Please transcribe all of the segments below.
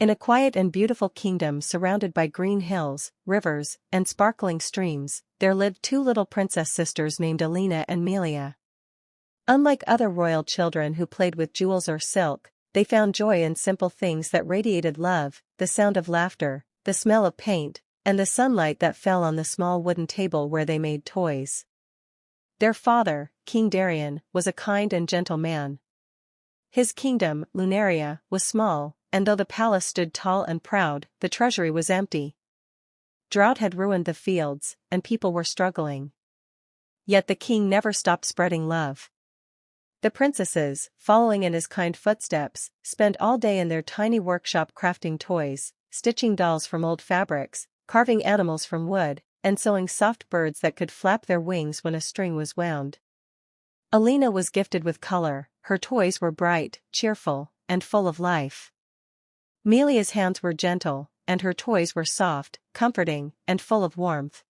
In a quiet and beautiful kingdom surrounded by green hills, rivers, and sparkling streams, there lived two little princess sisters named Alina and Melia. Unlike other royal children who played with jewels or silk, they found joy in simple things that radiated love, the sound of laughter, the smell of paint, and the sunlight that fell on the small wooden table where they made toys. Their father, King Darien, was a kind and gentle man. His kingdom, Lunaria, was small, and though the palace stood tall and proud, the treasury was empty. Drought had ruined the fields, and people were struggling. Yet the king never stopped spreading love. The princesses, following in his kind footsteps, spent all day in their tiny workshop crafting toys, stitching dolls from old fabrics, carving animals from wood, and sewing soft birds that could flap their wings when a string was wound. Alina was gifted with color, her toys were bright, cheerful, and full of life. Melia's hands were gentle, and her toys were soft, comforting, and full of warmth.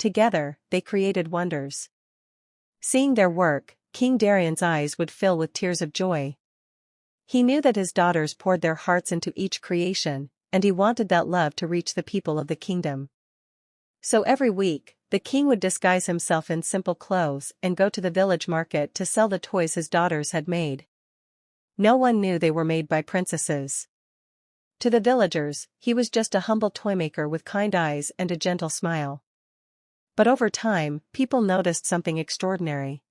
Together, they created wonders. Seeing their work, King Darien's eyes would fill with tears of joy. He knew that his daughters poured their hearts into each creation, and he wanted that love to reach the people of the kingdom. So every week, the king would disguise himself in simple clothes and go to the village market to sell the toys his daughters had made. No one knew they were made by princesses. To the villagers, he was just a humble toymaker with kind eyes and a gentle smile. But over time, people noticed something extraordinary.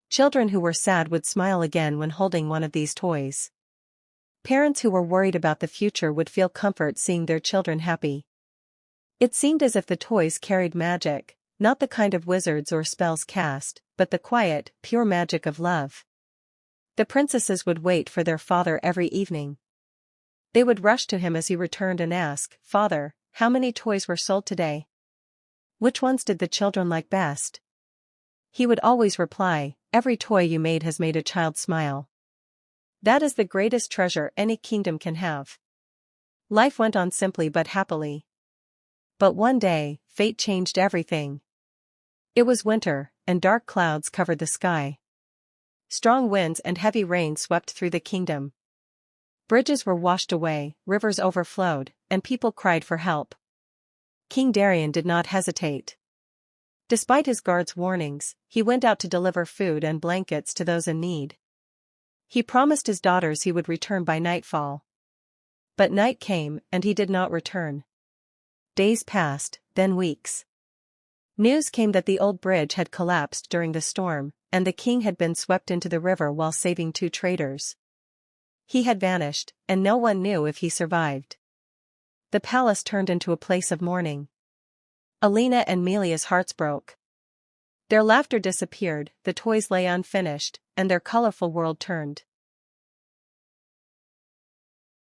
Children who were sad would smile again when holding one of these toys. Parents who were worried about the future would feel comfort seeing their children happy. It seemed as if the toys carried magic, not the kind of wizards or spells cast, but the quiet, pure magic of love. The princesses would wait for their father every evening. They would rush to him as he returned and ask, "Father, how many toys were sold today? Which ones did the children like best?" He would always reply, "Every toy you made has made a child smile." That is the greatest treasure any kingdom can have. Life went on simply but happily. But one day, fate changed everything. It was winter, and dark clouds covered the sky. Strong winds and heavy rain swept through the kingdom. Bridges were washed away, rivers overflowed, and people cried for help. King Darien did not hesitate. Despite his guards' warnings, he went out to deliver food and blankets to those in need. He promised his daughters he would return by nightfall. But night came, and he did not return. Days passed, then weeks. News came that the old bridge had collapsed during the storm, and the king had been swept into the river while saving two traders. He had vanished, and no one knew if he survived. The palace turned into a place of mourning. Alina and Melia's hearts broke. Their laughter disappeared, the toys lay unfinished, and their colorful world turned